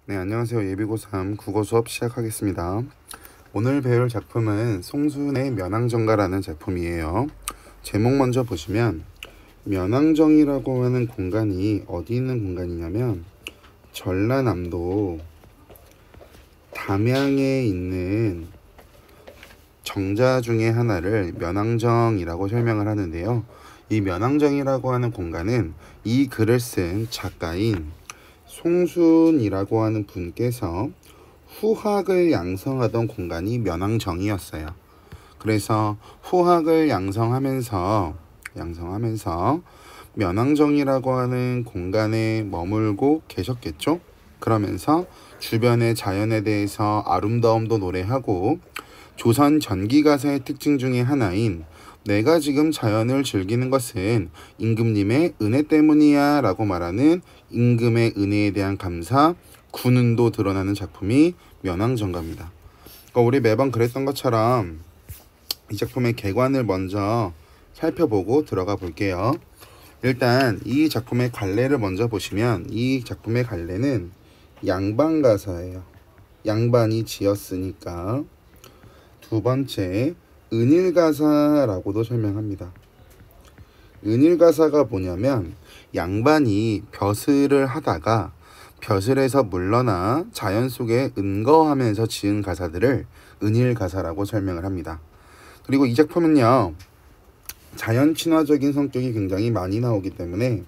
네, 안녕하세요. 예비고 3 국어 수업 시작하겠습니다. 오늘 배울 작품은 송순의 면왕정가라는 작품이에요. 제목 먼저 보시면 면왕정이라고 하는 공간이 어디 있는 공간이냐면 전라남도 담양에 있는 정자 중에 하나를 면왕정이라고 설명을 하는데요. 이 면왕정이라고 하는 공간은 이 글을 쓴 작가인 송순이라고 하는 분께서 후학을 양성하던 공간이 면왕정이었어요. 그래서 후학을 양성하면서 면왕정이라고 하는 공간에 머물고 계셨겠죠. 그러면서 주변의 자연에 대해서 아름다움도 노래하고 조선 전기가사의 특징 중에 하나인 내가 지금 자연을 즐기는 것은 임금님의 은혜 때문이야 라고 말하는 임금의 은혜에 대한 감사, 군은도 드러나는 작품이 면왕정가입니다. 그러니까 우리 매번 그랬던 것처럼 이 작품의 개관을 먼저 살펴보고 들어가 볼게요. 일단 이 작품의 갈래를 먼저 보시면 이 작품의 갈래는 양반가사예요. 양반이 지었으니까. 두 번째, 은일가사라고도 설명합니다. 은일가사가 뭐냐면 양반이 벼슬을 하다가 벼슬에서 물러나 자연 속에 은거하면서 지은 가사들을 은일가사라고 설명을 합니다. 그리고 이 작품은요, 자연 친화적인 성격이 굉장히 많이 나오기 때문에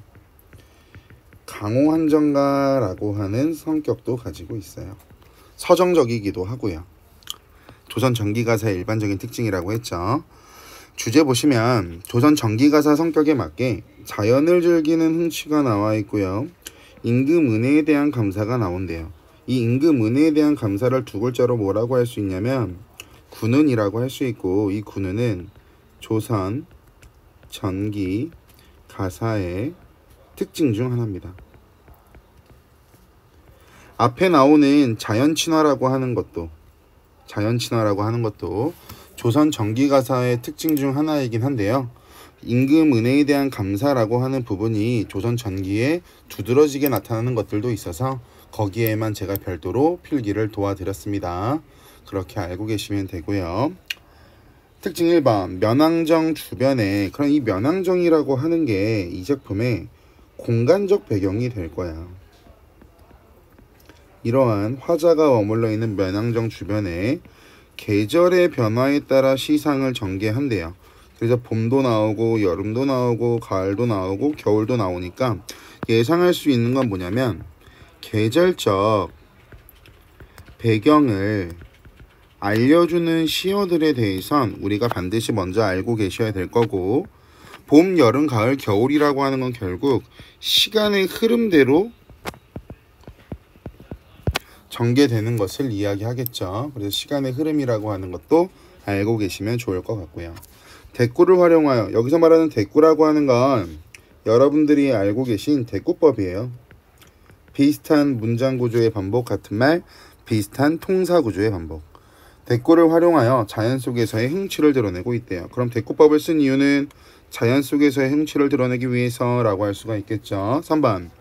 강호한정가라고 하는 성격도 가지고 있어요. 서정적이기도 하고요. 조선 전기가사의 일반적인 특징이라고 했죠. 주제 보시면 조선 전기가사 성격에 맞게 자연을 즐기는 흥취가 나와 있고요. 임금 은혜에 대한 감사가 나온대요. 이 임금 은혜에 대한 감사를 두 글자로 뭐라고 할 수 있냐면 군은이라고 할 수 있고, 이 군은은 조선 전기 가사의 특징 중 하나입니다. 앞에 나오는 자연친화라고 하는 것도 조선 전기가사의 특징 중 하나이긴 한데요. 임금 은혜에 대한 감사라고 하는 부분이 조선 전기에 두드러지게 나타나는 것들도 있어서 거기에만 제가 별도로 필기를 도와드렸습니다. 그렇게 알고 계시면 되고요. 특징 1번, 면왕정 주변에, 그럼 이 면왕정이라고 하는 게 이 작품의 공간적 배경이 될 거야. 이러한 화자가 머물러 있는 면왕정 주변에 계절의 변화에 따라 시상을 전개한대요. 그래서 봄도 나오고 여름도 나오고 가을도 나오고 겨울도 나오니까 예상할 수 있는 건 뭐냐면 계절적 배경을 알려주는 시어들에 대해선 우리가 반드시 먼저 알고 계셔야 될 거고, 봄, 여름, 가을, 겨울이라고 하는 건 결국 시간의 흐름대로 전개되는 것을 이야기하겠죠. 그래서 시간의 흐름이라고 하는 것도 알고 계시면 좋을 것 같고요. 대꾸를 활용하여, 여기서 말하는 대꾸라고 하는 건 여러분들이 알고 계신 대꾸법이에요. 비슷한 문장 구조의 반복, 같은 말, 비슷한 통사 구조의 반복. 대꾸를 활용하여 자연 속에서의 흥취를 드러내고 있대요. 그럼 대꾸법을 쓴 이유는 자연 속에서의 흥취를 드러내기 위해서라고 할 수가 있겠죠. 3번,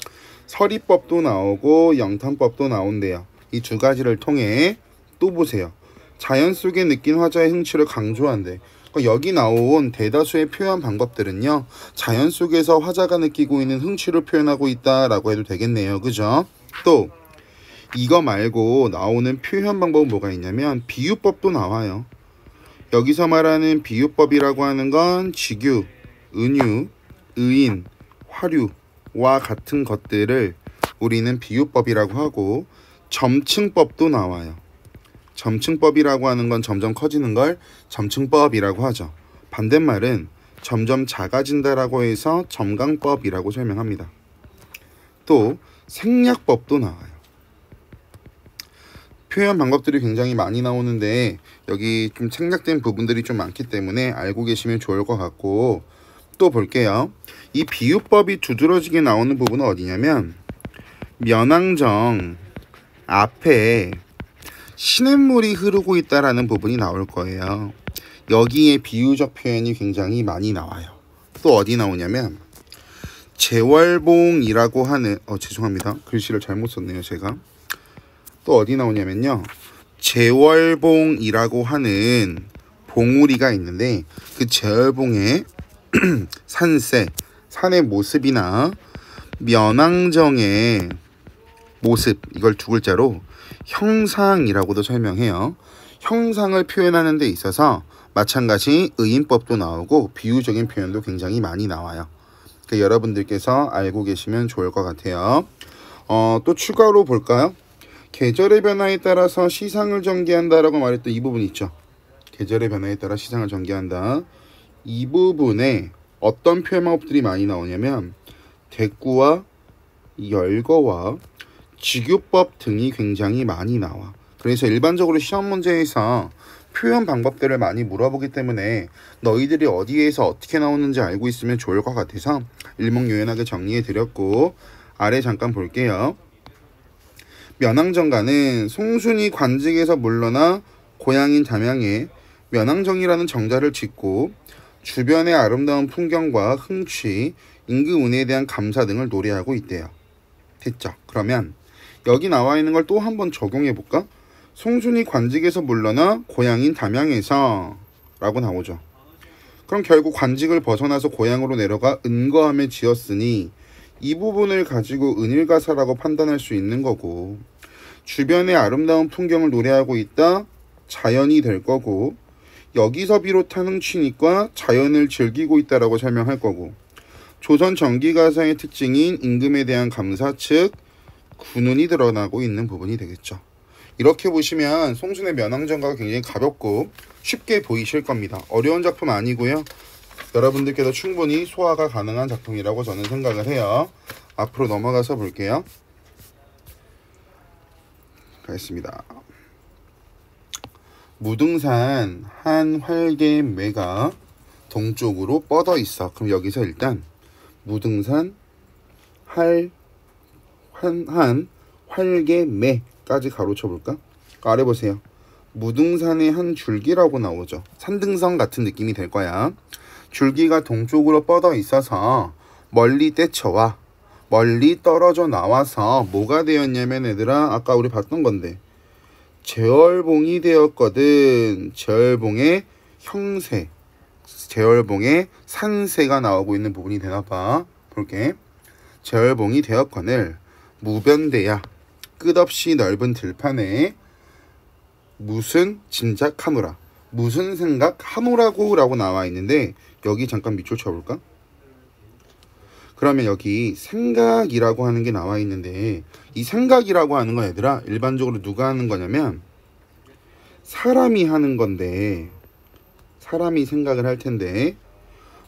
서리법도 나오고 영탄법도 나온대요. 이 두 가지를 통해 또 보세요. 자연 속에 느낀 화자의 흥취를 강조한대. 그러니까 여기 나온 대다수의 표현 방법들은요, 자연 속에서 화자가 느끼고 있는 흥취를 표현하고 있다라고 해도 되겠네요. 그죠? 또 이거 말고 나오는 표현 방법은 뭐가 있냐면 비유법도 나와요. 여기서 말하는 비유법이라고 하는 건 직유, 은유, 의인, 화류와 같은 것들을 우리는 비유법이라고 하고, 점층법도 나와요. 점층법이라고 하는 건 점점 커지는 걸 점층법이라고 하죠. 반대말은 점점 작아진다라고 해서 점강법이라고 설명합니다. 또 생략법도 나와요. 표현 방법들이 굉장히 많이 나오는데 여기 좀 생략된 부분들이 좀 많기 때문에 알고 계시면 좋을 것 같고, 또 볼게요. 이 비유법이 두드러지게 나오는 부분은 어디냐면 면왕정 앞에 시냇물이 흐르고 있다라는 부분이 나올 거예요. 여기에 비유적 표현이 굉장히 많이 나와요. 또 어디 나오냐면 제월봉이라고 하는, 죄송합니다. 글씨를 잘못 썼네요, 제가. 또 어디 나오냐면요. 제월봉이라고 하는 봉우리가 있는데 그 제월봉의 산세, 산의 모습이나 면왕정의 모습, 이걸 두 글자로 형상이라고도 설명해요. 형상을 표현하는 데 있어서 마찬가지 의인법도 나오고 비유적인 표현도 굉장히 많이 나와요. 그러니까 여러분들께서 알고 계시면 좋을 것 같아요. 또 추가로 볼까요? 계절의 변화에 따라서 시상을 전개한다라고 말했던 이 부분 있죠. 계절의 변화에 따라 시상을 전개한다. 이 부분에 어떤 표현법들이 많이 나오냐면 대꾸와 열거와 직유법 등이 굉장히 많이 나와. 그래서 일반적으로 시험 문제에서 표현 방법들을 많이 물어보기 때문에 너희들이 어디에서 어떻게 나오는지 알고 있으면 좋을 것 같아서 일목요연하게 정리해 드렸고, 아래 잠깐 볼게요. 면왕정가는 송순이 관직에서 물러나 고향인 담양에 면왕정이라는 정자를 짓고 주변의 아름다운 풍경과 흥취, 임금운에 대한 감사 등을 노래하고 있대요. 됐죠? 그러면 여기 나와 있는 걸 또 한번 적용해 볼까? 송순이 관직에서 물러나 고향인 담양에서 라고 나오죠. 그럼 결국 관직을 벗어나서 고향으로 내려가 은거함에 지었으니 이 부분을 가지고 은일가사라고 판단할 수 있는 거고, 주변의 아름다운 풍경을 노래하고 있다, 자연이 될 거고, 여기서 비롯한 흥취니까 자연을 즐기고 있다라고 설명할 거고, 조선 전기가사의 특징인 임금에 대한 감사 즉 군운이 드러나고 있는 부분이 되겠죠. 이렇게 보시면 송순의 면왕정가가 굉장히 가볍고 쉽게 보이실 겁니다. 어려운 작품 아니고요. 여러분들께도 충분히 소화가 가능한 작품이라고 저는 생각을 해요. 앞으로 넘어가서 볼게요. 가겠습니다. 무등산 한 활개매가 동쪽으로 뻗어 있어. 그럼 여기서 일단 무등산 한 활개매까지 가로쳐 볼까? 아래 보세요. 무등산의 한 줄기라고 나오죠. 산등성 같은 느낌이 될 거야. 줄기가 동쪽으로 뻗어 있어서 멀리 떼쳐와 멀리 떨어져 나와서 뭐가 되었냐면 얘들아, 아까 우리 봤던 건데 제월봉이 되었거든. 제월봉의 형세, 제월봉의 산세가 나오고 있는 부분이 되나봐. 볼게. 제월봉이 되었거늘 무변대야 끝없이 넓은 들판에 무슨 짐작하노라, 무슨 생각하노라고 라고 나와 있는데 여기 잠깐 밑줄 쳐볼까? 그러면 여기 생각이라고 하는 게 나와 있는데 이 생각이라고 하는 건 얘들아 일반적으로 누가 하는 거냐면 사람이 하는 건데, 사람이 생각을 할 텐데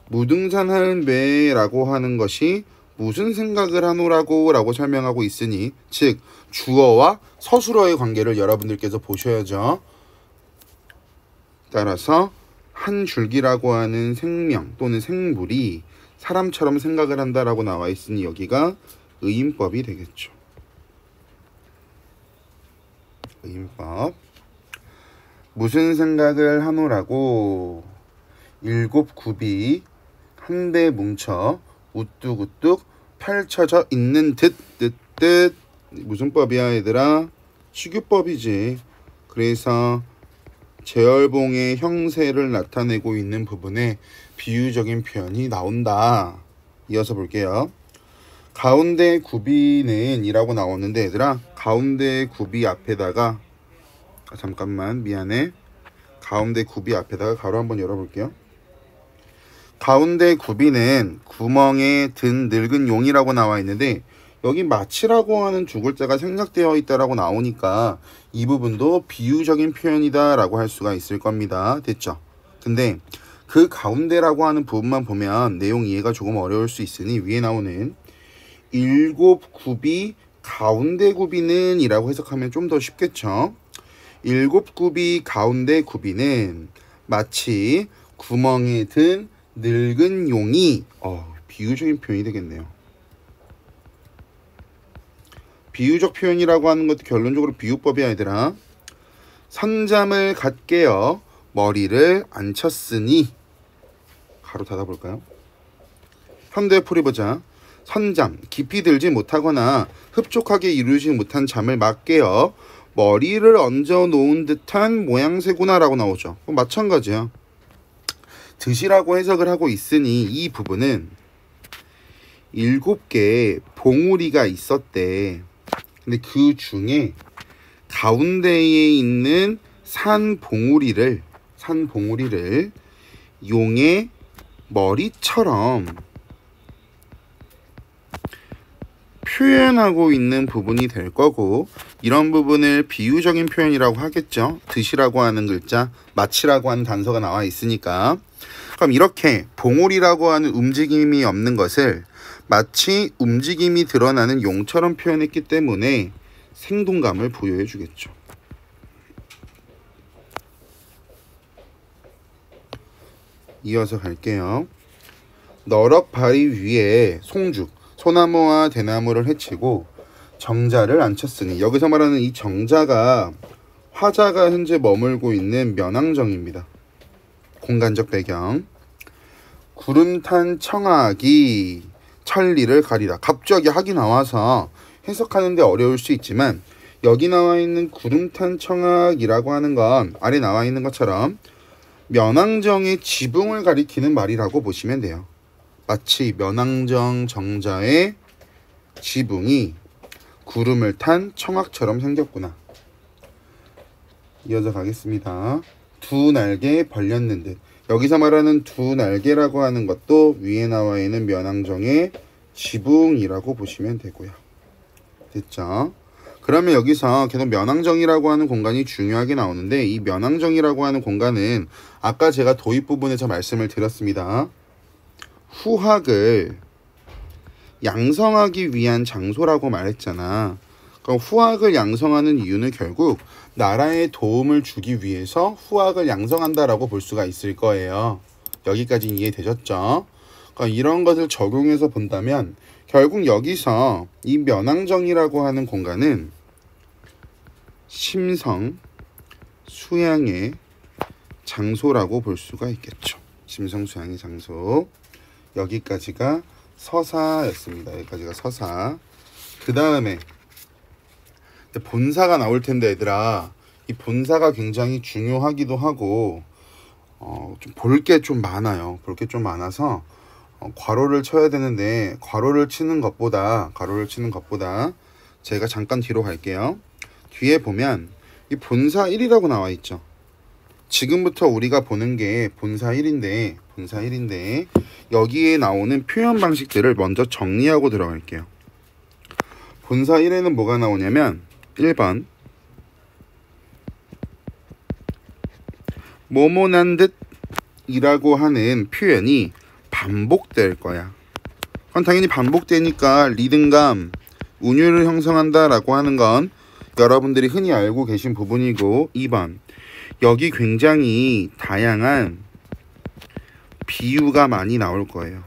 무등산 할매라고 하는 것이 무슨 생각을 하노라고 라고 설명하고 있으니 즉 주어와 서술어의 관계를 여러분들께서 보셔야죠. 따라서 한 줄기라고 하는 생명 또는 생물이 사람처럼 생각을 한다라고 나와 있으니 여기가 의인법이 되겠죠. 의인법. 무슨 생각을 하노라고 일곱 굽이 한데 뭉쳐 우뚝우뚝 펼쳐져 있는 듯 무슨 법이야 얘들아? 식유법이지. 그래서 제월봉의 형세를 나타내고 있는 부분에 비유적인 표현이 나온다. 이어서 볼게요. 가운데 굽이는 이라고 나오는데 얘들아, 가운데 굽이 앞에다가 잠깐만 미안해. 가운데 굽이 앞에다가 가로 한번 열어볼게요. 가운데 굽이는 구멍에 든 늙은 용이라고 나와 있는데 여기 마치라고 하는 두 글자가 생략되어 있다라고 나오니까 이 부분도 비유적인 표현이다 라고 할 수가 있을 겁니다. 됐죠? 근데 그 가운데라고 하는 부분만 보면 내용 이해가 조금 어려울 수 있으니 위에 나오는 일곱 굽이 가운데 굽이는 이라고 해석하면 좀 더 쉽겠죠? 일곱 굽이 가운데 굽이는 마치 구멍에 든 늙은 용이 비유적인 표현이 되겠네요. 비유적 표현이라고 하는 것도 결론적으로 비유법이야 얘들아. 선잠을 갖게어 머리를 안 쳤으니 가로 닫아볼까요? 현대 풀이 보자. 선잠, 깊이 들지 못하거나 흡족하게 이루지 못한 잠을 막 깨어 머리를 얹어 놓은 듯한 모양새구나 라고 나오죠. 마찬가지야. 듯이라고 해석을 하고 있으니 이 부분은 7개의 봉우리가 있었대. 근데 그 중에 가운데에 있는 산 봉우리를 용의 머리처럼 표현하고 있는 부분이 될 거고, 이런 부분을 비유적인 표현이라고 하겠죠. 듯이라고 하는 글자, 마치라고 하는 단서가 나와 있으니까. 그럼 이렇게 봉우리라고 하는 움직임이 없는 것을 마치 움직임이 드러나는 용처럼 표현했기 때문에 생동감을 부여해 주겠죠. 이어서 갈게요. 너럭 바위 위에 송죽, 소나무와 대나무를 해치고 정자를 앉혔으니, 여기서 말하는 이 정자가 화자가 현재 머물고 있는 면왕정입니다. 공간적 배경. 구름 탄 청학이 천리를 가리라. 갑자기 학이 나와서 해석하는데 어려울 수 있지만, 여기 나와 있는 구름 탄 청학이라고 하는 건 아래 나와 있는 것처럼 면왕정의 지붕을 가리키는 말이라고 보시면 돼요. 마치 면왕정 정자의 지붕이 구름을 탄 청학처럼 생겼구나. 이어서 가겠습니다. 두 날개 벌렸는 듯. 여기서 말하는 두 날개라고 하는 것도 위에 나와 있는 면왕정의 지붕이라고 보시면 되고요. 됐죠? 그러면 여기서 계속 면왕정이라고 하는 공간이 중요하게 나오는데, 이 면왕정이라고 하는 공간은 아까 제가 도입 부분에서 말씀을 드렸습니다. 후학을 양성하기 위한 장소라고 말했잖아. 그럼 후학을 양성하는 이유는 결국 나라에 도움을 주기 위해서 후학을 양성한다라고 볼 수가 있을 거예요. 여기까지 이해되셨죠? 그러니까 이런 것을 적용해서 본다면 결국 여기서 이 면왕정이라고 하는 공간은 심성, 수양의 장소라고 볼 수가 있겠죠. 심성, 수양의 장소. 여기까지가 서사였습니다. 여기까지가 서사. 그 다음에 본사가 나올 텐데, 얘들아, 이 본사가 굉장히 중요하기도 하고 좀 볼 게 좀 많아요. 볼 게 좀 많아서 괄호를 쳐야 되는데, 괄호를 치는 것보다 제가 잠깐 뒤로 갈게요. 뒤에 보면 이 본사 1이라고 나와 있죠. 지금부터 우리가 보는 게 본사 1인데 여기에 나오는 표현 방식들을 먼저 정리하고 들어갈게요. 본사 1에는 뭐가 나오냐면 1번 뭐뭐난 듯 이라고 하는 표현이 반복될 거야. 그럼 당연히 반복되니까 리듬감, 운율을 형성한다 라고 하는 건 여러분들이 흔히 알고 계신 부분이고, 2번 여기 굉장히 다양한 비유가 많이 나올 거예요.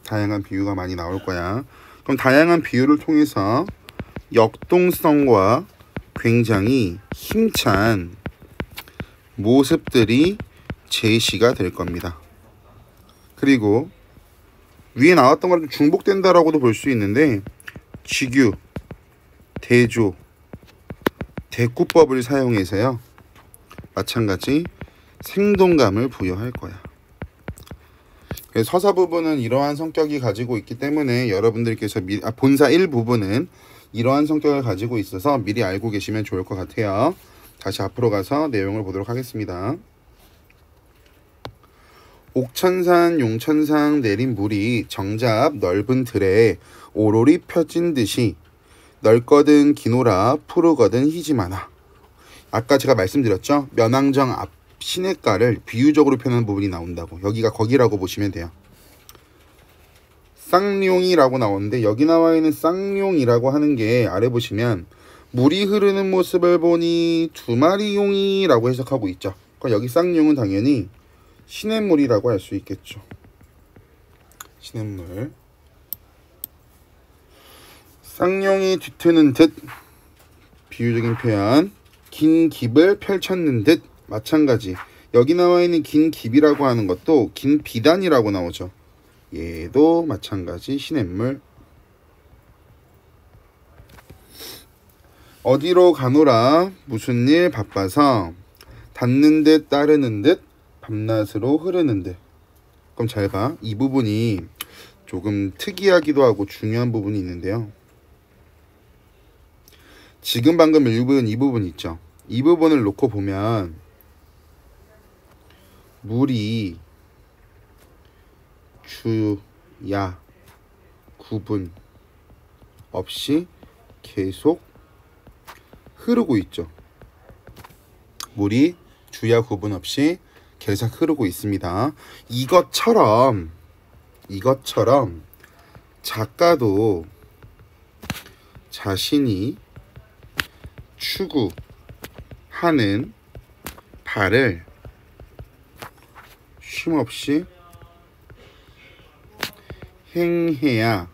다양한 비유가 많이 나올 거야. 그럼 다양한 비유를 통해서 역동성과 굉장히 힘찬 모습들이 제시가 될 겁니다. 그리고 위에 나왔던 거랑 중복된다라고도 볼 수 있는데, 직유, 대조, 대꾸법을 사용해서요, 마찬가지 생동감을 부여할 거야. 그래서 서사 부분은 이러한 성격이 가지고 있기 때문에 여러분들께서 본사 1 부분은 이러한 성격을 가지고 있어서 미리 알고 계시면 좋을 것 같아요. 다시 앞으로 가서 내용을 보도록 하겠습니다. 옥천산 용천상 내린 물이 정자 앞 넓은 들에 오롤이 펴진 듯이 넓거든 기노라 푸르거든 희지 많아. 아까 제가 말씀드렸죠? 면왕정 앞 시냇가를 비유적으로 표현하는 부분이 나온다고. 여기가 거기라고 보시면 돼요. 쌍룡이라고 나오는데, 여기 나와 있는 쌍룡이라고 하는 게 아래 보시면 물이 흐르는 모습을 보니 두 마리 용이라고 해석하고 있죠. 그러니까 여기 쌍룡은 당연히 시냇물이라고 할 수 있겠죠. 시냇물. 쌍룡이 뒤트는 듯, 비유적인 표현. 긴 깁을 펼쳤는 듯, 마찬가지. 여기 나와 있는 긴 깁이라고 하는 것도 긴 비단이라고 나오죠. 얘도 마찬가지 시냇물. 어디로 가노라 무슨 일 바빠서 닿는 듯 따르는 듯 밤낮으로 흐르는 듯. 그럼 잘 봐. 이 부분이 조금 특이하기도 하고 중요한 부분이 있는데요. 지금 방금 읽은 이 부분 있죠. 이 부분을 놓고 보면 물이 주야 구분 없이 계속 흐르고 있죠. 물이 주야 구분 없이 계속 흐르고 있습니다. 이것처럼 작가도 자신이 추구하는 바를 쉼없이 행해야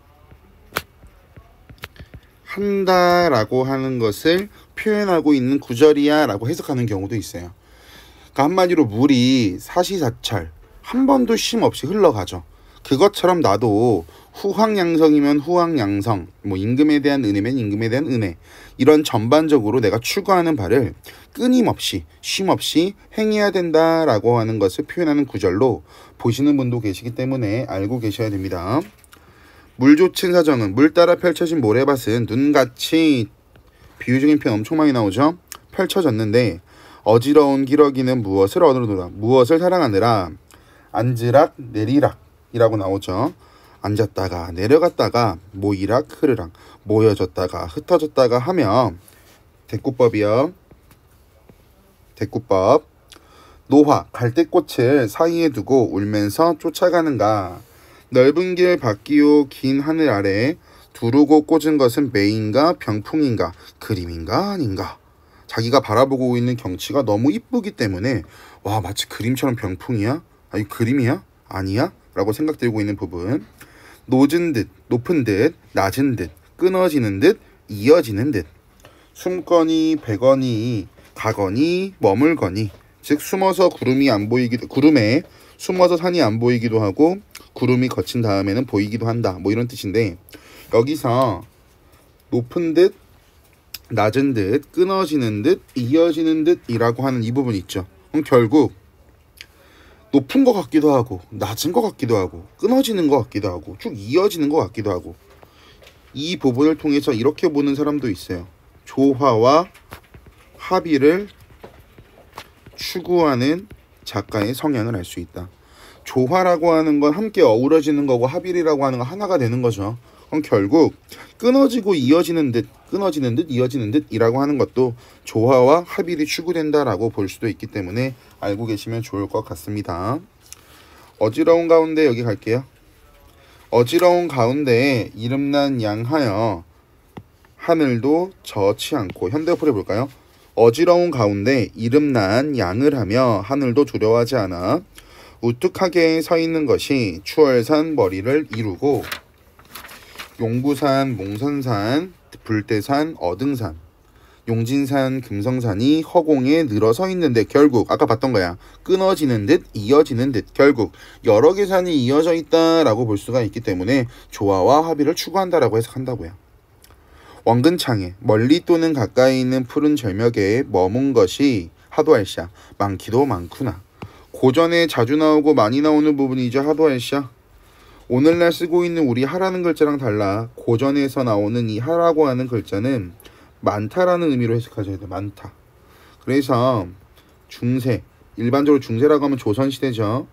한다라고 하는 것을 표현하고 있는 구절이야 라고 해석하는 경우도 있어요. 그러니까 한마디로 물이 사시사철 한 번도 쉼 없이 흘러가죠. 그것처럼 나도 후황양성이면 후황양성, 뭐 임금에 대한 은혜면 임금에 대한 은혜, 이런 전반적으로 내가 추구하는 바를 끊임없이 쉼없이 행해야 된다라고 하는 것을 표현하는 구절로 보시는 분도 계시기 때문에 알고 계셔야 됩니다. 물 조친 사정은 물 따라 펼쳐진 모래밭은 눈같이 비유적인 표현 엄청 많이 나오죠. 펼쳐졌는데 어지러운 기러기는 무엇을 얻으노라 무엇을 사랑하느라 앉으락 내리락 이라고 나오죠. 앉았다가 내려갔다가 모이락 흐르락 모여졌다가 흩어졌다가 하며 대꾸법이요. 대꾸법. 노화 갈대꽃을 사이에 두고 울면서 쫓아가는가. 넓은 길 밖이요 긴 하늘 아래 두르고 꽂은 것은 매인가 병풍인가 그림인가 아닌가. 자기가 바라보고 있는 경치가 너무 이쁘기 때문에 와 마치 그림처럼 병풍이야? 아니 그림이야? 아니야? 라고 생각들고 있는 부분. 노진 듯 높은 듯 낮은 듯 끊어지는 듯 이어지는 듯 숨거니 배거니 가거니 머물거니. 즉 숨어서 구름이 안 보이기도 구름에 숨어서 산이 안 보이기도 하고 구름이 거친 다음에는 보이기도 한다 뭐 이런 뜻인데, 여기서 높은 듯 낮은 듯 끊어지는 듯 이어지는 듯 이라고 하는 이 부분 있죠. 그럼 결국 높은 것 같기도 하고 낮은 것 같기도 하고 끊어지는 것 같기도 하고 쭉 이어지는 것 같기도 하고, 이 부분을 통해서 이렇게 보는 사람도 있어요. 조화와 합의를 추구하는 작가의 성향을 알 수 있다. 조화라고 하는 건 함께 어우러지는 거고 합의라고 하는 건 하나가 되는 거죠. 그럼 결국 끊어지고 이어지는 듯 끊어지는 듯 이어지는 듯 이라고 하는 것도 조화와 합의를 추구된다라고 볼 수도 있기 때문에 알고 계시면 좋을 것 같습니다. 어지러운 가운데 여기 갈게요. 어지러운 가운데 이름난 양하여 하늘도 저치 않고. 현대어플 해볼까요? 어지러운 가운데 이름난 양을 하며 하늘도 두려워하지 않아 우뚝하게 서 있는 것이 추월산 머리를 이루고 용구산, 몽선산, 불대산, 어등산, 용진산, 금성산이 허공에 늘어서 있는데 결국 아까 봤던 거야. 끊어지는 듯 이어지는 듯 결국 여러 개 산이 이어져 있다라고 볼 수가 있기 때문에 조화와 합의를 추구한다라고 해석한다고요. 원근창에 멀리 또는 가까이 있는 푸른 절벽에 머문 것이 하도할샤 많기도 많구나. 고전에 자주 나오고 많이 나오는 부분이죠. 하도할샤. 오늘날 쓰고 있는 우리 하라는 글자랑 달라 고전에서 나오는 이 하라고 하는 글자는 많다라는 의미로 해석하셔야 돼요. 많다. 그래서 중세, 일반적으로 중세라고 하면 조선시대죠.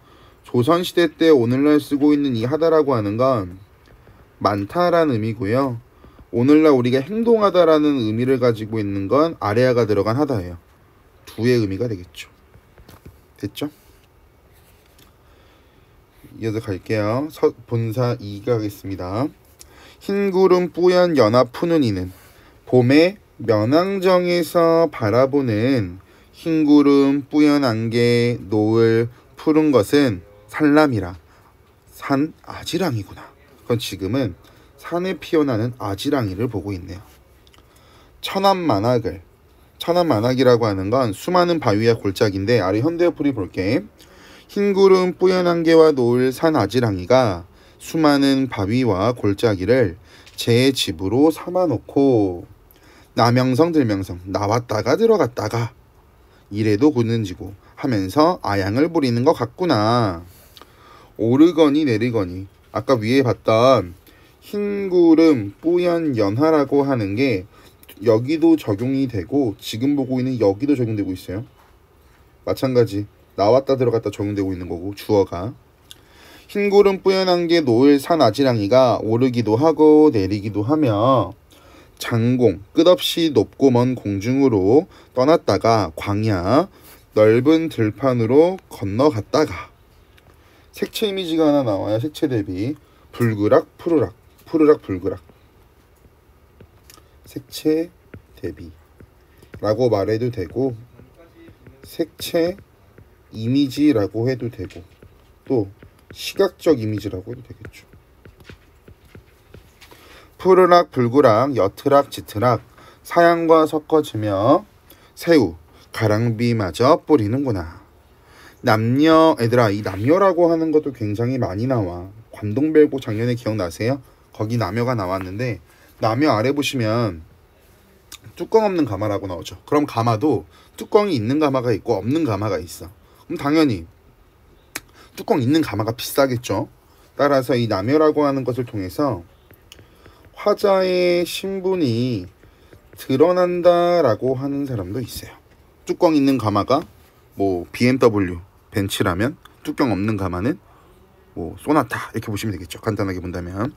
조선시대 때 오늘날 쓰고 있는 이 하다라고 하는 건 많다라는 의미고요. 오늘날 우리가 행동하다라는 의미를 가지고 있는 건 아래아가 들어간 하다예요. 두의 의미가 되겠죠. 됐죠? 이어서 갈게요. 본사 2가 하겠습니다. 흰구름 뿌연 연합 푸는 이는 봄에 면왕정에서 바라보는 흰구름 뿌연 안개 노을 푸른 것은 산람이라 산 아지랑이구나. 그건 지금은 산에 피어나는 아지랑이를 보고 있네요. 천암만악을, 천암만악이라고 하는 건 수많은 바위와 골짜기인데 아래 현대어플이 볼게. 흰구름 뿌연 안개와 노을 산 아지랑이가 수많은 바위와 골짜기를 제 집으로 삼아놓고 남영성 들명성 나왔다가 들어갔다가 이래도 굳는지고 하면서 아양을 부리는 것 같구나. 오르거니 내리거니 아까 위에 봤던 흰구름 뿌연 연하라고 하는 게 여기도 적용이 되고 지금 보고 있는 여기도 적용되고 있어요. 마찬가지 나왔다 들어갔다 적용되고 있는 거고 주어가 흰구름 뿌연한 게 노을 산 아지랑이가 오르기도 하고 내리기도 하며 장공 끝없이 높고 먼 공중으로 떠났다가 광야 넓은 들판으로 건너갔다가 색채 이미지가 하나 나와요. 색채 대비 불그락 푸르락 푸르락 불그락 색채 대비라고 말해도 되고 색채 이미지라고 해도 되고 또 시각적 이미지라고 해도 되겠죠. 푸르락 불구락 여트락 짙으락 사양과 섞어지며 새우 가랑비마저 뿌리는구나. 남녀 얘들아 이 남녀라고 하는 것도 굉장히 많이 나와. 관동별곡 작년에 기억나세요? 거기 남녀가 나왔는데 남녀 아래 보시면 뚜껑 없는 가마라고 나오죠. 그럼 가마도 뚜껑이 있는 가마가 있고 없는 가마가 있어. 그럼 당연히 뚜껑 있는 가마가 비싸겠죠. 따라서 이 남녀라고 하는 것을 통해서 화자의 신분이 드러난다라고 하는 사람도 있어요. 뚜껑 있는 가마가 뭐 BMW 벤츠라면 뚜껑 없는 가마는 뭐 소나타 이렇게 보시면 되겠죠. 간단하게 본다면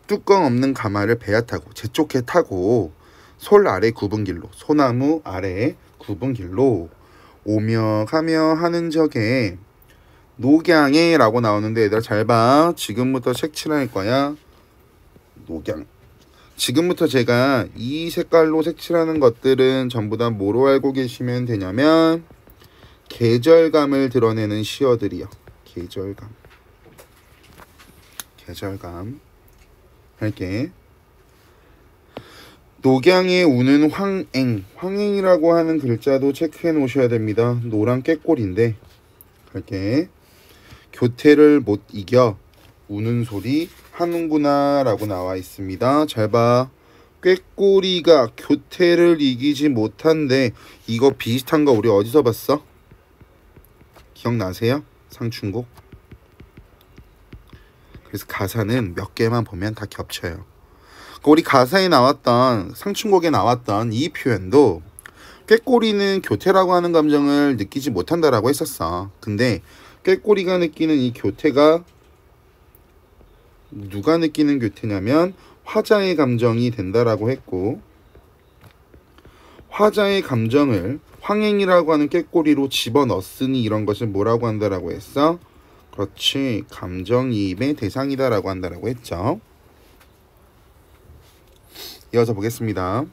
뚜껑 없는 가마를 배야 타고 제쪽에 타고 솔 아래 굽은 길로 소나무 아래 굽은 길로 오며 가며 하는 적에 녹양에 라고 나오는데 얘들아 잘 봐. 지금부터 색칠할 거야. 녹양 지금부터 제가 이 색깔로 색칠하는 것들은 전부 다 뭐로 알고 계시면 되냐면 계절감을 드러내는 시어들이요. 계절감 할게. 녹양에 우는 황행이라고 하는 글자도 체크해 놓으셔야 됩니다. 노란 꾀꼬리인데 할게. 교태를 못 이겨 우는 소리 하는구나 라고 나와 있습니다. 잘 봐. 꾀꼬리가 교태를 이기지 못한데 이거 비슷한 거 우리 어디서 봤어? 기억나세요? 상춘곡. 그래서 가사는 몇 개만 보면 다 겹쳐요. 우리 가사에 나왔던 상춘곡에 나왔던 이 표현도 꾀꼬리는 교태라고 하는 감정을 느끼지 못한다라고 했었어. 근데 꾀꼬리가 느끼는 이 교태가 누가 느끼는 교태냐면 화자의 감정이 된다라고 했고 화자의 감정을 황행이라고 하는 꾀꼬리로 집어넣었으니 이런 것을 뭐라고 한다라고 했어? 그렇지. 감정이입의 대상이다라고 한다라고 했죠. 이어서 보겠습니다.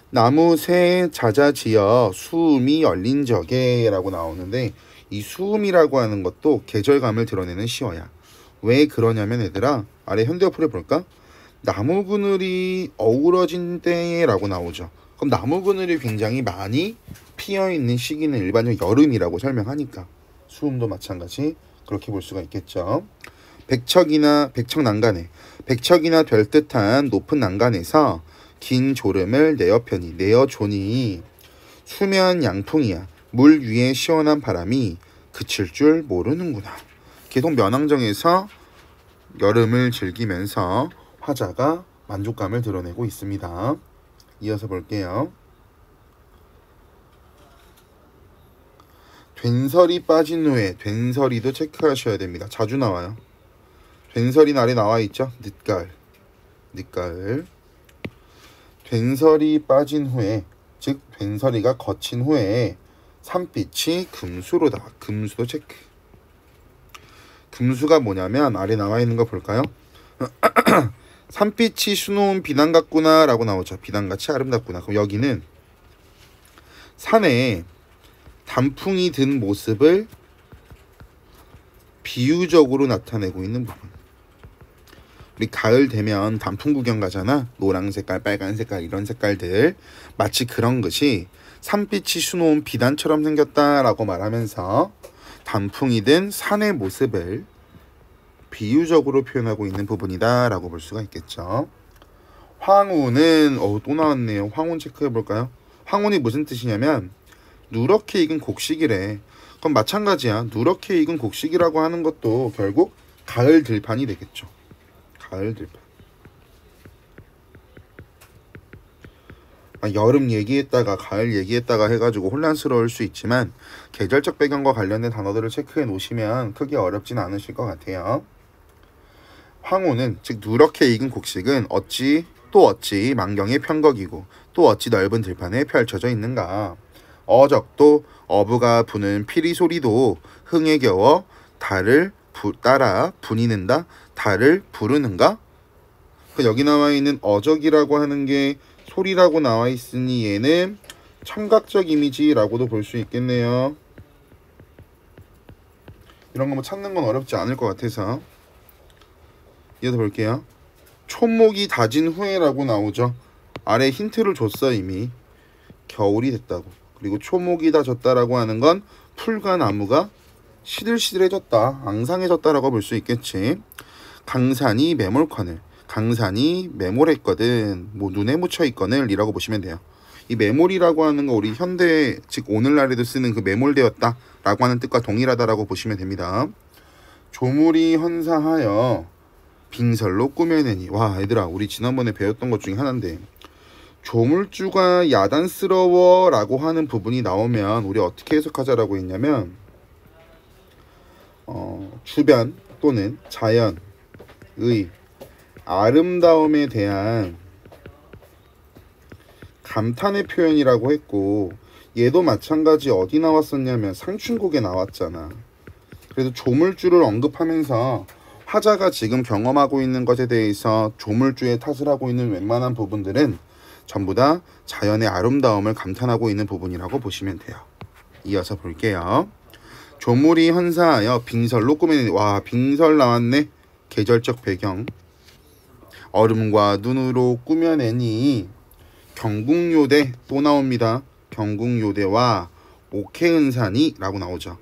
나무 새 자자지어 수음이 열린 적에 라고 나오는데 이 수음이라고 하는 것도 계절감을 드러내는 시어야. 왜 그러냐면 얘들아 아래 현대어풀에 볼까? 나무 그늘이 어우러진 때에 라고 나오죠. 그럼 나무 그늘이 굉장히 많이 피어있는 시기는 일반적으로 여름이라고 설명하니까 수음도 마찬가지 그렇게 볼 수가 있겠죠. 백척이나 별듯한 높은 난간에서 긴 졸음을 내어조니 수면 양풍이야. 물 위에 시원한 바람이 그칠 줄 모르는구나. 계속 면왕정에서 여름을 즐기면서 화자가 만족감을 드러내고 있습니다. 이어서 볼게요. 된설이 빠진 후에 된설이도 체크하셔야 됩니다. 자주 나와요. 된설이 아래 나와 있죠. 늦가을. 된설이 빠진 후에 즉 된설이가 거친 후에 산빛이 금수로다. 금수도 체크. 금수가 뭐냐면 아래 나와 있는 거 볼까요? 산빛이 수놓은 비단 같구나 라고 나오죠. 비단같이 아름답구나. 그럼 여기는 산에 단풍이 든 모습을 비유적으로 나타내고 있는 부분. 우리 가을 되면 단풍 구경 가잖아. 노란 색깔, 빨간 색깔 이런 색깔들. 마치 그런 것이 산빛이 수놓은 비단처럼 생겼다라고 말하면서 단풍이 든 산의 모습을 비유적으로 표현하고 있는 부분이다 라고 볼 수가 있겠죠. 황혼은 또 나왔네요. 황혼 체크해 볼까요? 황혼이 무슨 뜻이냐면 누렇게 익은 곡식이래. 그럼 마찬가지야. 누렇게 익은 곡식이라고 하는 것도 결국 가을 들판이 되겠죠. 가을 들판. 여름 얘기했다가 가을 얘기했다가 해가지고 혼란스러울 수 있지만 계절적 배경과 관련된 단어들을 체크해 놓으시면 크게 어렵진 않으실 것 같아요. 황혼은 즉 누렇게 익은 곡식은 어찌 망경의 편곡이고 또 어찌 넓은 들판에 펼쳐져 있는가. 어적도 어부가 부는 피리 소리도 흥에 겨워 달을 따라 분이는다. 달을 부르는가. 여기 나와 있는 어적이라고 하는 게 소리라고 나와 있으니 얘는 청각적 이미지라고도 볼 수 있겠네요. 이런 거 뭐 찾는 건 어렵지 않을 것 같아서 이어서 볼게요. 촌목이 다진 후에라고 나오죠. 아래 힌트를 줬어 이미. 겨울이 됐다고. 그리고 초목이 다 졌다라고 하는 건 풀과 나무가 시들시들해졌다, 앙상해졌다라고 볼 수 있겠지. 강산이 매몰커늘. 강산이 매몰했거든. 뭐 눈에 묻혀 있거늘 이라고 보시면 돼요. 이 매몰이라고 하는 거 우리 현대 즉 오늘날에도 쓰는 그 매몰되었다 라고 하는 뜻과 동일하다라고 보시면 됩니다. 조물이 헌사하여 빙설로 꾸며내니. 와 얘들아, 우리 지난번에 배웠던 것 중에 하나인데 조물주가 야단스러워 라고 하는 부분이 나오면 우리 어떻게 해석하자라고 했냐면 주변 또는 자연의 아름다움에 대한 감탄의 표현이라고 했고, 얘도 마찬가지 어디 나왔었냐면 상춘곡에 나왔잖아. 그래서 조물주를 언급하면서 화자가 지금 경험하고 있는 것에 대해서 조물주의 탓을 하고 있는 웬만한 부분들은 전부 다 자연의 아름다움을 감탄하고 있는 부분이라고 보시면 돼요. 이어서 볼게요. 조물이 헌사하여 빙설로 꾸며내니. 와 빙설 나왔네. 계절적 배경. 얼음과 눈으로 꾸며내니. 경국요대 또 나옵니다. 경국요대와 옥해은산이 라고 나오죠.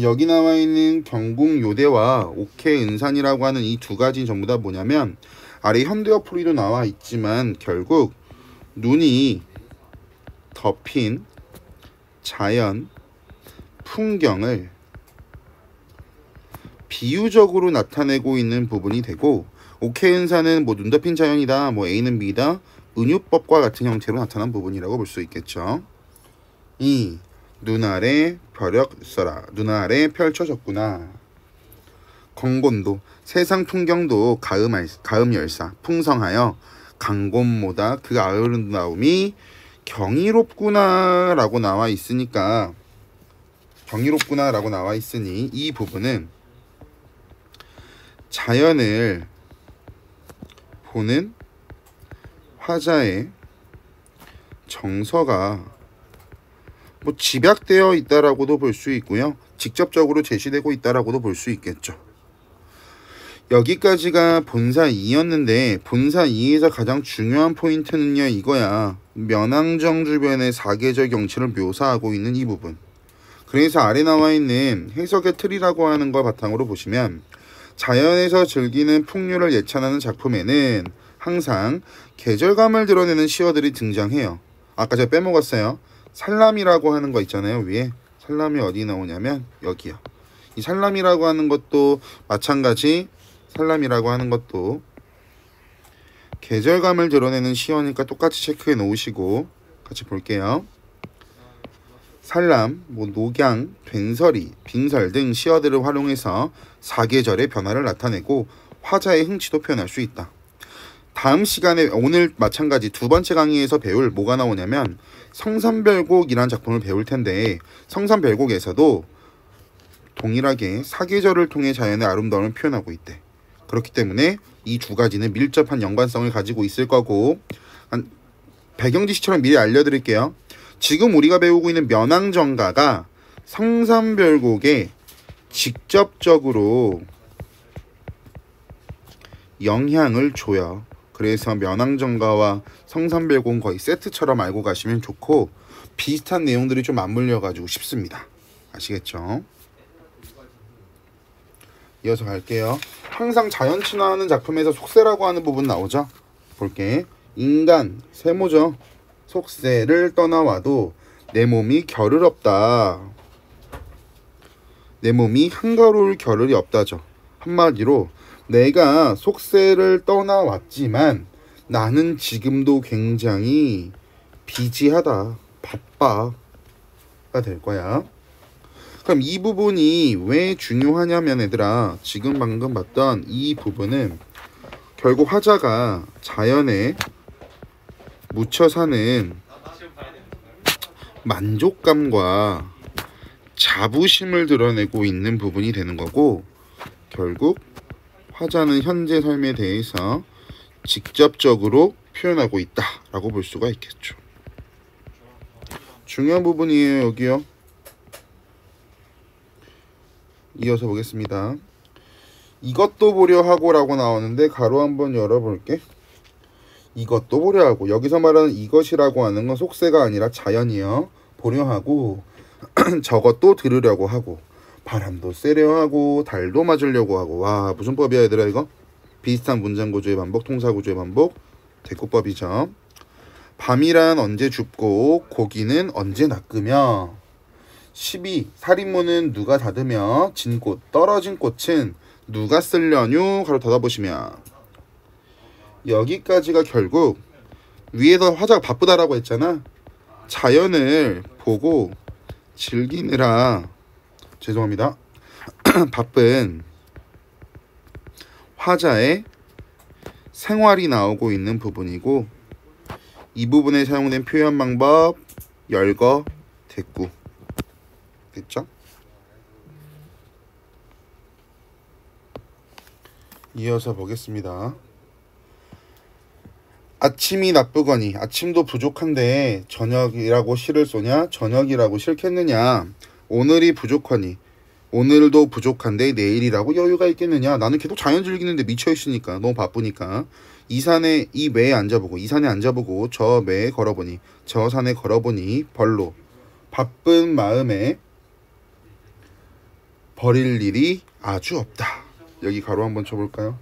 여기 나와 있는 경국요대와 옥해은산이라고 하는 이 두 가지 전부 다 뭐냐면 아래 현대어풀이도 나와 있지만 결국 눈이 덮인 자연 풍경을 비유적으로 나타내고 있는 부분이 되고, 옥해은산은 뭐 눈 덮인 자연이다, 뭐 A는 B다, 은유법과 같은 형태로 나타난 부분이라고 볼 수 있겠죠. 이 눈 아래 벼력 써라. 눈 아래 펼쳐졌구나. 건곤도 세상 풍경도 가음열사 풍성하여 강곤모다 그 아름다움이 경이롭구나 라고 나와 있으니까, 경이롭구나 라고 나와 있으니 이 부분은 자연을 보는 화자의 정서가 뭐 집약되어 있다라고도 볼 수 있고요. 직접적으로 제시되고 있다라고도 볼 수 있겠죠. 여기까지가 본사 2였는데 본사 2에서 가장 중요한 포인트는요 이거야. 면왕정 주변의 사계절 경치를 묘사하고 있는 이 부분. 그래서 아래 나와 있는 해석의 틀이라고 하는 걸 바탕으로 보시면 자연에서 즐기는 풍류를 예찬하는 작품에는 항상 계절감을 드러내는 시어들이 등장해요. 아까 제가 빼먹었어요. 살람이라고 하는 거 있잖아요. 위에 살람이 어디 나오냐면 여기요. 이 살람이라고 하는 것도 마찬가지. 살람이라고 하는 것도 계절감을 드러내는 시어니까 똑같이 체크해 놓으시고 같이 볼게요. 살람, 뭐 녹양, 된설이, 빙설 등 시어들을 활용해서 사계절의 변화를 나타내고 화자의 흥취도 표현할 수 있다. 다음 시간에 오늘 마찬가지 두 번째 강의에서 배울 뭐가 나오냐면 성산별곡이라는 작품을 배울 텐데, 성산별곡에서도 동일하게 사계절을 통해 자연의 아름다움을 표현하고 있대. 그렇기 때문에 이 두 가지는 밀접한 연관성을 가지고 있을 거고, 배경 지시처럼 미리 알려드릴게요. 지금 우리가 배우고 있는 면왕정가가 성산별곡에 직접적으로 영향을 줘요. 그래서 면왕정가와 성산별곡은 거의 세트처럼 알고 가시면 좋고, 비슷한 내용들이 좀 맞물려 가지고 쉽습니다. 아시겠죠? 이어서 갈게요. 항상 자연 친화하는 작품에서 속세라고 하는 부분 나오죠? 볼게. 인간, 세모죠. 속세를 떠나와도 내 몸이 겨를 없다. 내 몸이 한가로울 겨를이 없다죠. 한마디로 내가 속세를 떠나왔지만 나는 지금도 굉장히 비지하다, 바빠가 될 거야. 그럼 이 부분이 왜 중요하냐면 얘들아, 지금 방금 봤던 이 부분은 결국 화자가 자연에 묻혀 사는 만족감과 자부심을 드러내고 있는 부분이 되는 거고, 결국 화자는 현재 삶에 대해서 직접적으로 표현하고 있다라고 볼 수가 있겠죠. 중요한 부분이에요. 여기요. 이어서 보겠습니다. 이것도 보려 하고 라고 나오는데 가로 한번 열어볼게. 이것도 보려 하고, 여기서 말하는 이것이라고 하는 건 속세가 아니라 자연이요. 보려 하고 저것도 들으려고 하고, 바람도 쐬려 하고, 달도 맞으려고 하고. 와, 무슨 법이야 얘들아 이거? 비슷한 문장구조의 반복, 통사구조의 반복, 대꾸법이죠. 밤이란 언제 춥고 고기는 언제 낚으며. 12. 살인무는 누가 닫으며 진 꽃 떨어진 꽃은 누가 쓸려뇨? 가로 닫아보시면, 여기까지가 결국 위에서 화자가 바쁘다라고 했잖아. 자연을 보고 즐기느라, 죄송합니다, 바쁜 화자의 생활이 나오고 있는 부분이고, 이 부분에 사용된 표현 방법 열거, 대꾸. 됐죠? 이어서 보겠습니다. 아침이 나쁘거니, 아침도 부족한데 저녁이라고 시를 쏘냐? 저녁이라고 싫겠느냐? 오늘이 부족하니, 오늘도 부족한데 내일이라고 여유가 있겠느냐? 나는 계속 자연 즐기는데 미쳐있으니까, 너무 바쁘니까. 이 산에 이 매에 앉아보고, 이 산에 앉아보고, 저 매에 걸어보니, 저 산에 걸어보니 벌로 바쁜 마음에 버릴 일이 아주 없다. 여기 가로 한번 쳐볼까요?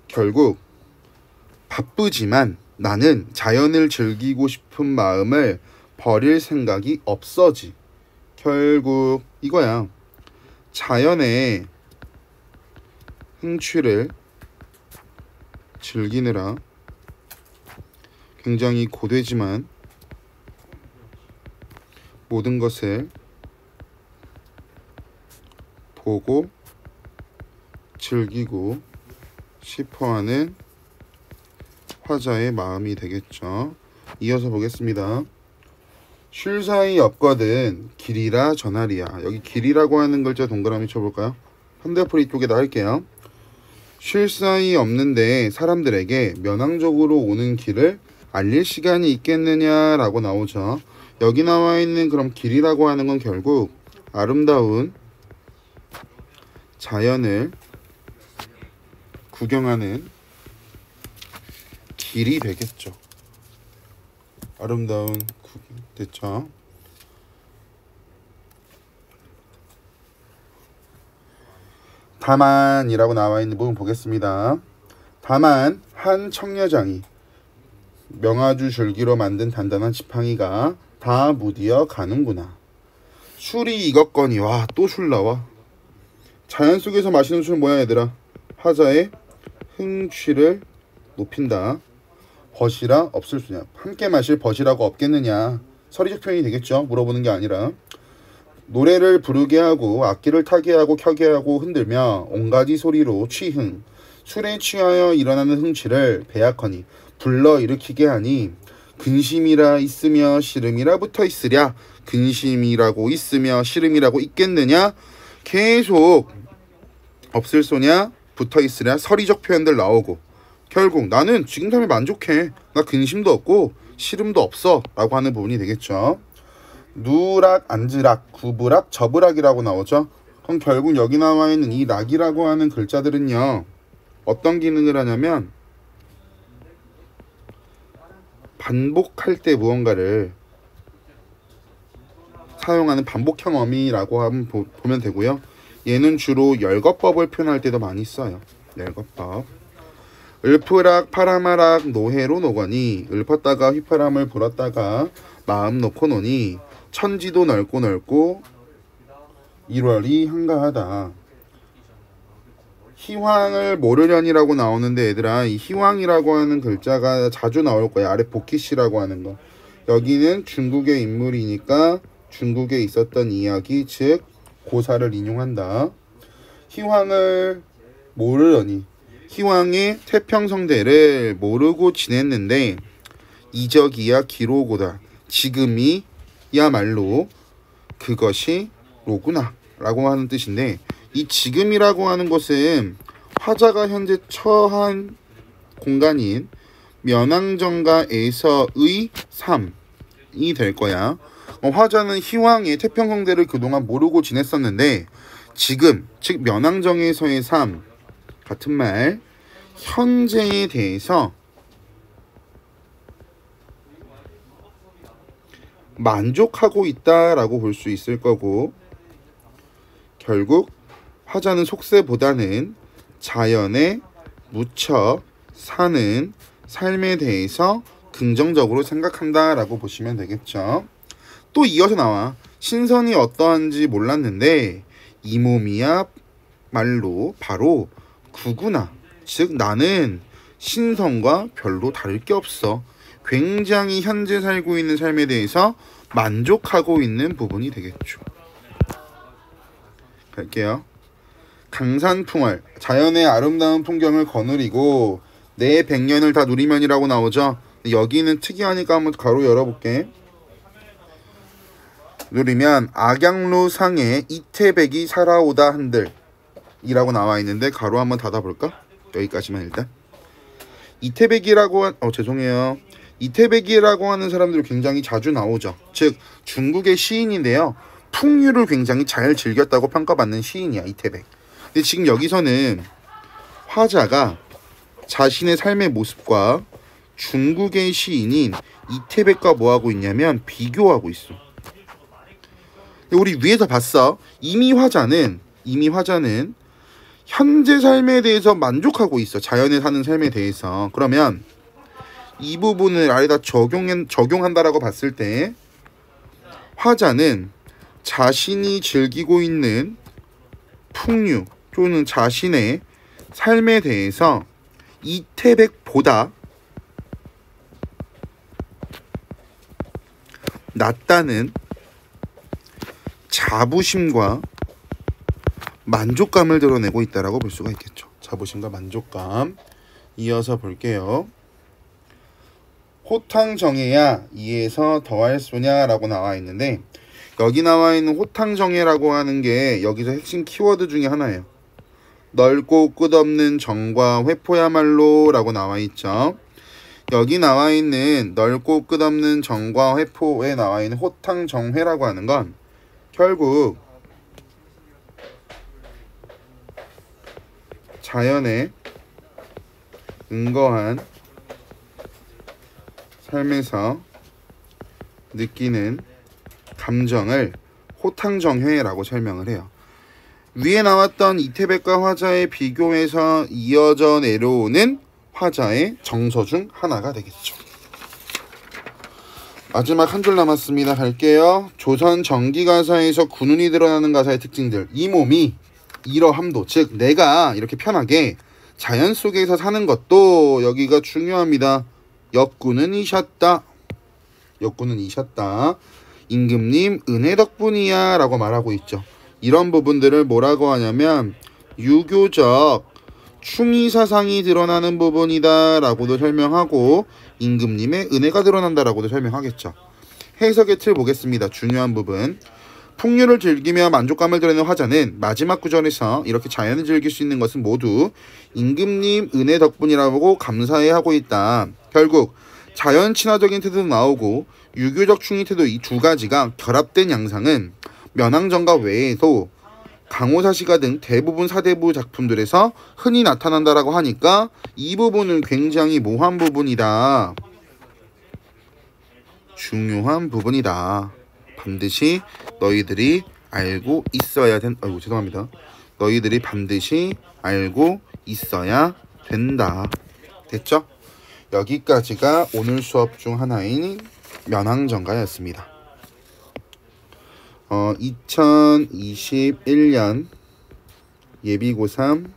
결국 바쁘지만 나는 자연을 즐기고 싶은 마음을 버릴 생각이 없어지. 결국 이거야. 자연의 흥취를 즐기느라 굉장히 고되지만 모든 것을 보고 즐기고 싶어하는 화자의 마음이 되겠죠. 이어서 보겠습니다. 쉴 사이 없거든 길이라 전하리야. 여기 길이라고 하는 글자 동그라미 쳐볼까요? 현대풀이 쪽에다 할게요. 쉴 사이 없는데 사람들에게 면항적으로 오는 길을 알릴 시간이 있겠느냐라고 나오죠. 여기 나와 있는 그럼 길이라고 하는 건 결국 아름다운 자연을 구경하는 길이 되겠죠. 아름다운 구경. 됐죠? 다만이라고 나와 있는 부분 보겠습니다. 다만 한 청려장이 명아주 줄기로 만든 단단한 지팡이가 다 무디어 가는구나. 술이 익었거니. 와, 또 술 나와. 자연 속에서 마시는 술 뭐야 얘들아? 화자의 흥취를 높인다. 벗이라 없을 수냐. 함께 마실 벗이라고 없겠느냐. 서리적 표현이 되겠죠. 물어보는 게 아니라. 노래를 부르게 하고 악기를 타게 하고 켜게 하고 흔들며 온가지 소리로 취흥. 술에 취하여 일어나는 흥취를 배약하니 불러일으키게 하니 근심이라 있으며 싫음이라 붙어 있으랴. 근심이라고 있으며 싫음이라고 있겠느냐. 계속 없을 소냐 붙어 있으랴 서리적 표현들 나오고, 결국 나는 지금 삶에 만족해. 나 근심도 없고 싫음도 없어 라고 하는 부분이 되겠죠. 누락, 앉으락, 구부락, 접으락이라고 나오죠. 그럼 결국 여기 나와 있는 이 락이라고 하는 글자들은요, 어떤 기능을 하냐면 반복할 때 무언가를 사용하는 반복형 어미라고 하면 보면 되고요. 얘는 주로 열거법을 표현할 때도 많이 써요. 열거법. 을프락 파라마락 노해로 노거니 읊었다가 휘파람을 불었다가 마음 놓고 노니 천지도 넓고 넓고 1월이 한가하다. 희황을 모르려니라고 나오는데 얘들아, 이 희황이라고 하는 글자가 자주 나올 거야. 아래 복희씨라고 하는 거. 여기는 중국의 인물이니까 중국에 있었던 이야기, 즉 고사를 인용한다. 희황을 모르려니, 희황의 태평성대를 모르고 지냈는데 이적이야 기로고다. 지금이야말로 그것이 로구나 라고 하는 뜻인데, 이 지금이라고 하는 것은 화자가 현재 처한 공간인 면왕정가에서의 삶이 될 거야. 화자는 희왕의 태평성대를 그동안 모르고 지냈었는데 지금, 즉 면왕정에서의 삶, 같은 말, 현재에 대해서 만족하고 있다라고 볼 수 있을 거고, 결국 화자는 속세보다는 자연에 묻혀 사는 삶에 대해서 긍정적으로 생각한다라고 보시면 되겠죠. 또 이어서 나와. 신선이 어떠한지 몰랐는데 이 몸이야 말로 바로 구구나. 즉 나는 신선과 별로 다를 게 없어. 굉장히 현재 살고 있는 삶에 대해서 만족하고 있는 부분이 되겠죠. 갈게요. 강산풍월, 자연의 아름다운 풍경을 거느리고 내 백년을 다 누리면이라고 나오죠. 여기는 특이하니까 한번 가로 열어볼게. 누리면 악양루상에 이태백이 살아오다 한들 이라고 나와 있는데 가로 한번 닫아볼까? 여기까지만 일단. 이태백이라고 죄송해요. 이태백이라고 하는 사람들이 굉장히 자주 나오죠. 즉 중국의 시인인데요. 풍류를 굉장히 잘 즐겼다고 평가받는 시인이야, 이태백. 근데 지금 여기서는 화자가 자신의 삶의 모습과 중국의 시인인 이태백과 뭐하고 있냐면 비교하고 있어. 우리 위에서 봤어. 이미 화자는 현재 삶에 대해서 만족하고 있어. 자연에 사는 삶에 대해서. 그러면 이 부분을 아래다 적용한다라고 봤을 때 화자는 자신이 즐기고 있는 풍류 또는 자신의 삶에 대해서 이태백보다 낫다는 자부심과 만족감을 드러내고 있다라고 볼 수가 있겠죠. 자부심과 만족감. 이어서 볼게요. 호탕정해야 이에서 더할 소냐라고 나와 있는데, 여기 나와 있는 호탕정해라고 하는 게 여기서 핵심 키워드 중에 하나예요. 넓고 끝없는 정과 회포야말로 라고 나와 있죠. 여기 나와 있는 넓고 끝없는 정과 회포에 나와 있는 호탕정회라고 하는 건 결국 자연에 은거한 삶에서 느끼는 감정을 호탕정회라고 설명을 해요. 위에 나왔던 이태백과 화자의 비교에서 이어져 내려오는 화자의 정서 중 하나가 되겠죠. 마지막 한 줄 남았습니다. 갈게요. 조선 정기가사에서 군운이 드러나는 가사의 특징들. 이 몸이 이러함도, 즉 내가 이렇게 편하게 자연 속에서 사는 것도 여기가 중요합니다. 역군은 이셨다. 역군은 이셨다. 임금님 은혜 덕분이야 라고 말하고 있죠. 이런 부분들을 뭐라고 하냐면 유교적 충의사상이 드러나는 부분이다 라고도 설명하고, 임금님의 은혜가 드러난다 라고도 설명하겠죠. 해석의 틀 보겠습니다. 중요한 부분. 풍류를 즐기며 만족감을 드러내는 화자는 마지막 구절에서 이렇게 자연을 즐길 수 있는 것은 모두 임금님 은혜 덕분이라고 감사해하고 있다. 결국 자연 친화적인 태도도 나오고 유교적 충의 태도, 이 두 가지가 결합된 양상은 면왕정가 외에도 강호사시가 등 대부분 사대부 작품들에서 흔히 나타난다라고 하니까 이 부분은 굉장히 모호한 부분이다. 중요한 부분이다. 반드시 너희들이 알고 있어야 너희들이 반드시 알고 있어야 된다. 됐죠? 여기까지가 오늘 수업 중 하나인 면항전가였습니다. 2021년 예비고3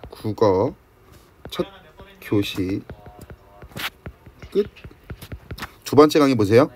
국어 첫 교시 끝. 두 번째 강의 보세요.